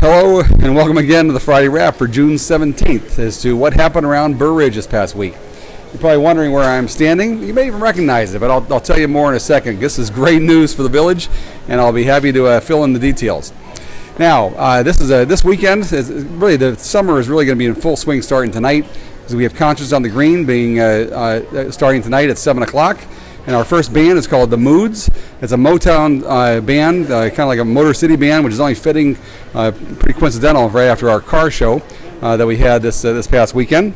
Hello and welcome again to the Friday Wrap for June 17th as to what happened around Burr Ridge this past week. You're probably wondering where I'm standing. You may even recognize it, but I'll tell you more in a second. This is great news for the village, and I'll be happy to fill in the details. Now, this weekend, really the summer is really going to be in full swing starting tonight, because we have Concerts on the Green being starting tonight at 7 o'clock. And our first band is called The Moods. It's a Motown band, kind of like a Motor City band, which is only fitting, pretty coincidental, right after our car show that we had this past weekend.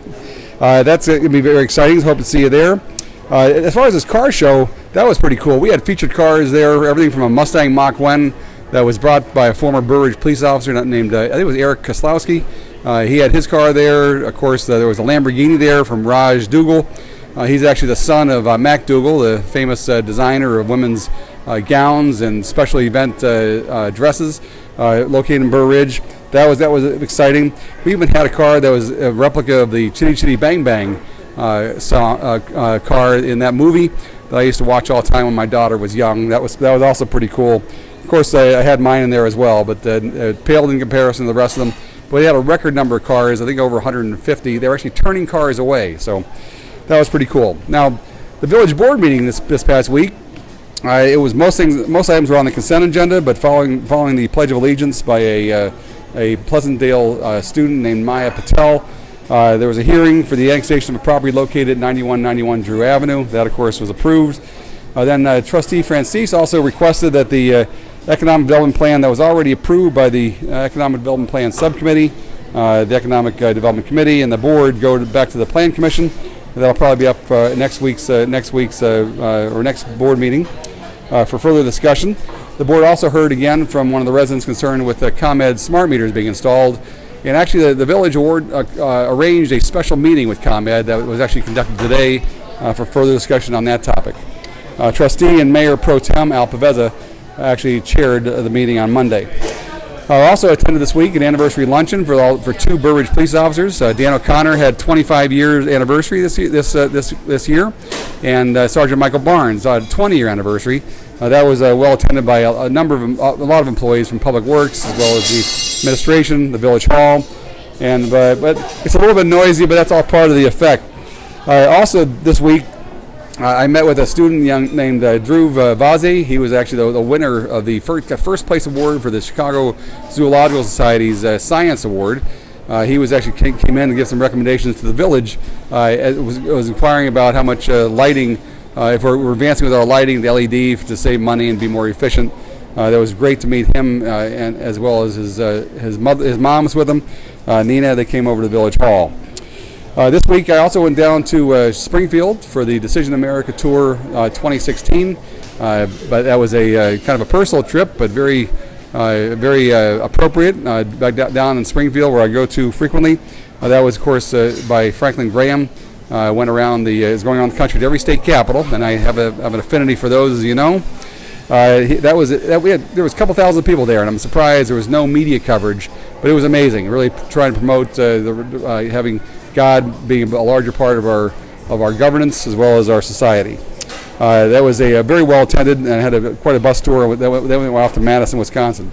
That's going to be very exciting. Hope to see you there. As far as this car show, that was pretty cool. We had featured cars there, everything from a Mustang Mach-1 that was brought by a former Burr Ridge police officer named, I think it was Eric Koslowski. He had his car there. Of course, there was a Lamborghini there from Raj Dougal. He's actually the son of Mac Dougal, the famous designer of women's gowns and special event dresses, located in Burr Ridge. That was exciting. We even had a car that was a replica of the Chitty Chitty Bang Bang car in that movie that I used to watch all the time when my daughter was young. That was also pretty cool. Of course, I had mine in there as well, but paled in comparison to the rest of them. But we had a record number of cars, I think over 150. They were actually turning cars away, so that was pretty cool. Now, the village board meeting this past week, it was most items were on the consent agenda, but following the Pledge of Allegiance by a Pleasantdale student named Maya Patel, there was a hearing for the annexation of a property located at 9191 Drew Avenue. That, of course, was approved. Then Trustee Francis also requested that the Economic Development Plan that was already approved by the Economic Development Plan Subcommittee, the Economic Development Committee, and the board go back to the Plan Commission. That'll probably be up next week's or next board meeting for further discussion. The board also heard again from one of the residents concerned with the ComEd smart meters being installed, and actually the village arranged a special meeting with ComEd that was actually conducted today for further discussion on that topic. Trustee and Mayor Pro Tem Al Paveza actually chaired the meeting on Monday. I also attended this week an anniversary luncheon for two Burr Ridge police officers. Dan O'Connor had 25 years anniversary this year, and Sergeant Michael Barnes had a 20-year anniversary. That was well attended by a lot of employees from Public Works, as well as the administration, the village hall, and but it's a little bit noisy, but that's all part of the effect. Also this week, I met with a student named Drew Vaze. He was actually the winner of the first place award for the Chicago Zoological Society's Science Award. He was actually came in to give some recommendations to the village. It was inquiring about how much lighting, if we're advancing with our lighting, the LED, to save money and be more efficient. That was great to meet him, and as well as his mom's with him, Nina. They came over to the village hall. This week I also went down to Springfield for the Decision America Tour 2016, but that was a kind of a personal trip, but very appropriate. Back down in Springfield, where I go to frequently. That was, of course, by Franklin Graham. Went around is going around the country to every state capital, and I have an affinity for those, as you know. There was a couple thousand people there, and I'm surprised there was no media coverage, but it was amazing. Really trying to promote having God being a larger part of our governance as well as our society. That was a very well attended, and had quite a bus tour. Then we went off to Madison, Wisconsin.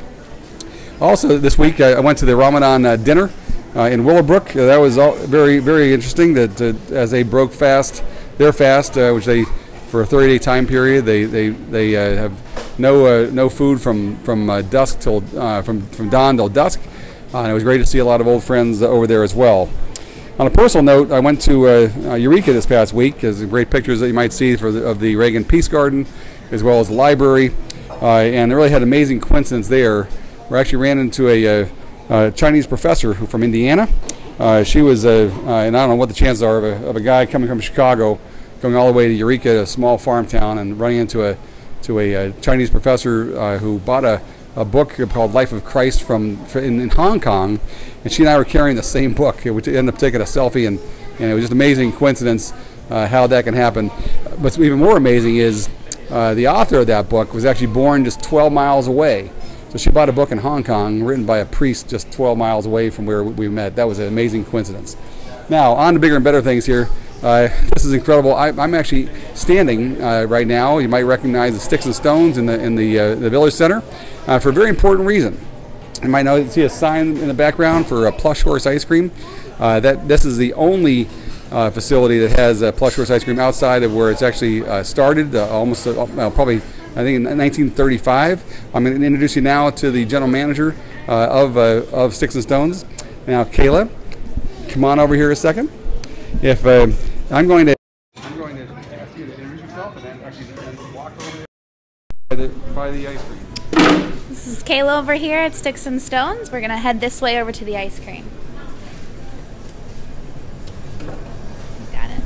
Also this week I went to the Ramadan dinner in Willowbrook. That was very, very interesting. That as they broke their fast, which they for a 30-day time period, they have no food from dusk till from dawn till dusk. And it was great to see a lot of old friends over there as well. On a personal note, I went to Eureka this past week. There's great pictures that you might see of the Reagan Peace Garden, as well as the library, and I really had an amazing coincidence there. We actually ran into a Chinese professor from Indiana. She was, and I don't know what the chances are of a guy coming from Chicago, going all the way to Eureka, a small farm town, and running into a Chinese professor who bought a book called Life of Christ in Hong Kong, and she and I were carrying the same book. We ended up taking a selfie, and it was just an amazing coincidence how that can happen. What's even more amazing is the author of that book was actually born just 12 miles away. So she bought a book in Hong Kong written by a priest just 12 miles away from where we met. That was an amazing coincidence. Now, on to bigger and better things here. This is incredible. I'm actually standing right now. You might recognize the Stix Stones in the Village Center for a very important reason. You might know, see a sign in the background for Plush Horse Ice Cream. This is the only facility that has Plush Horse Ice Cream outside of where it's actually started, almost probably, I think, in 1935. I'm going to introduce you now to the general manager of Stix Stones. Now, Kayla, come on over here a second. If I'm going to ask you to introduce yourself and then actually walk over there by the ice cream. This is Kayla over here at Stix Stones. We're going to head this way over to the ice cream. Got it.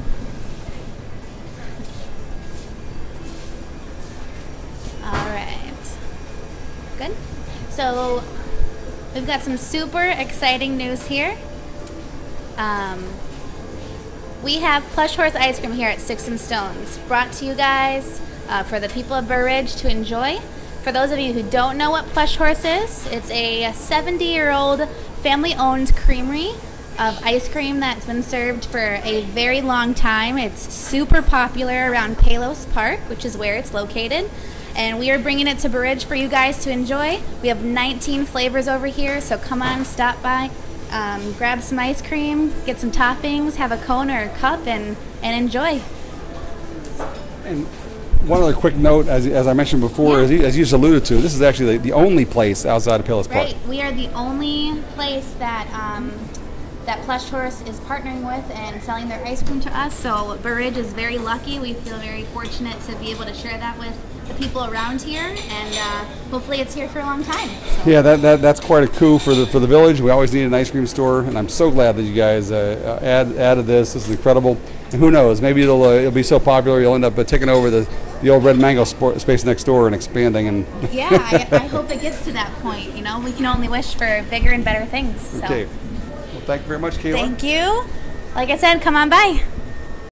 All right. Good. So we've got some super exciting news here. We have Plush Horse Ice Cream here at Stix Stones, brought to you guys for the people of Burr Ridge to enjoy. For those of you who don't know what Plush Horse is, it's a 70-year-old family-owned creamery of ice cream that's been served for a very long time. It's super popular around Palos Park, which is where it's located. And we are bringing it to Burr Ridge for you guys to enjoy. We have 19 flavors over here, so come on, stop by, grab some ice cream, get some toppings, have a cone or a cup, and enjoy. And one other quick note, as I mentioned before, as you just alluded to, this is actually the only place outside of Palos Park. Right, we are the only place that that Plush Horse is partnering with and selling their ice cream to us. So Burr Ridge is very lucky. We feel very fortunate to be able to share that with the people around here, and hopefully it's here for a long time. So. Yeah, that's quite a coup for the village. We always need an ice cream store, and I'm so glad that you guys added this. This is incredible. And who knows? Maybe it'll be so popular you'll end up taking over the old Red Mango space next door and expanding. And yeah, I hope it gets to that point. You know, we can only wish for bigger and better things. So. Okay. Well, thank you very much, Kayla. Thank you. Like I said, come on by.